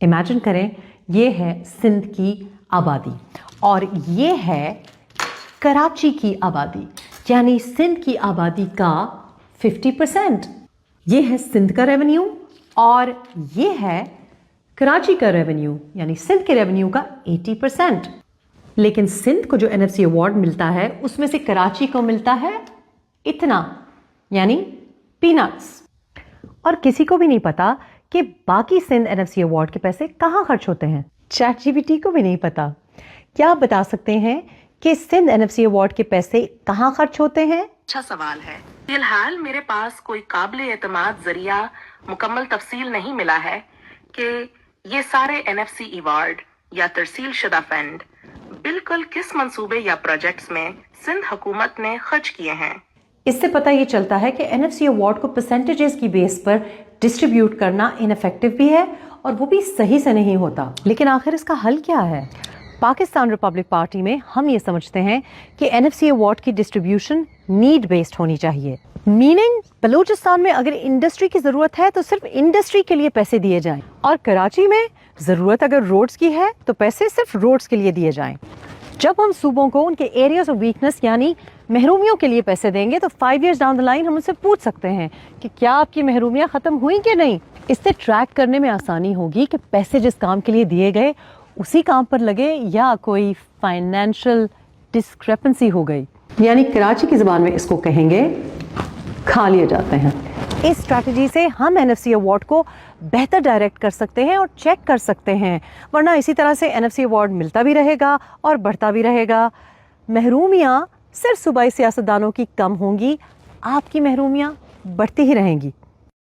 Imagine करें ये है सिंध की आबादी और ये है कराची की आबादी, यानी सिंध की आबादी का 50%। ये है सिंध का रेवेन्यू और ये है कराची का रेवेन्यू, यानी सिंध के रेवेन्यू का 80%। लेकिन सिंध को जो NFC अवार्ड मिलता है उसमें से कराची को मिलता है इतना, यानी पीनट्स। और किसी को भी नहीं पता कि बाकी सिंध NFC अवार्ड के पैसे कहाँ खर्च होते हैं। ChatGPT को भी नहीं पता। क्या आप बता सकते हैं कि सिंध NFC अवार्ड के पैसे कहाँ खर्च होते हैं? अच्छा सवाल है। फिलहाल मेरे पास कोई काबिल एतमाद जरिया मुकम्मल तफसील नहीं मिला है कि ये सारे NFC अवार्ड या तरसील शुदा फंड बिल्कुल किस मंसूबे या प्रोजेक्ट्स में सिंध हुकूमत ने खर्च किए हैं। इससे पता ये चलता है कि NFC अवार्ड को परसेंटेजेस की बेस पर डिस्ट्रीब्यूट करना इनफेक्टिव भी है और वो भी सही से नहीं होता। लेकिन आखिर इसका हल क्या है? पाकिस्तान रिपब्लिक पार्टी में हम ये समझते हैं कि NFC अवार्ड की डिस्ट्रीब्यूशन नीड बेस्ड होनी चाहिए। मीनिंग बलूचिस्तान में अगर इंडस्ट्री की ज़रूरत है तो सिर्फ इंडस्ट्री के लिए पैसे दिए जाएं, और कराची में ज़रूरत अगर रोड्स की है तो पैसे सिर्फ रोड्स के लिए दिए जाएं। जब हम सूबों को उनके एरियाज ऑफ वीकनेस यानी महरूमियों के लिए पैसे देंगे तो 5 years डाउन द लाइन हम उनसे पूछ सकते हैं कि क्या आपकी महरूमियाँ ख़त्म हुई कि नहीं। इससे ट्रैक करने में आसानी होगी कि पैसे जिस काम के लिए दिए गए उसी काम पर लगे या कोई फाइनेंशियल डिस्क्रेपेंसी हो गई, यानी कराची की ज़बान में इसको कहेंगे खा लिए जाते हैं। इस स्ट्रैटेजी से हम NFC अवार्ड को बेहतर डायरेक्ट कर सकते हैं और चेक कर सकते हैं, वरना इसी तरह से NFC अवार्ड मिलता भी रहेगा और बढ़ता भी रहेगा। महरूमियाँ सिर्फ सूबाई सियासतदानों की कम होंगी, आपकी महरूमियाँ बढ़ती ही रहेंगी।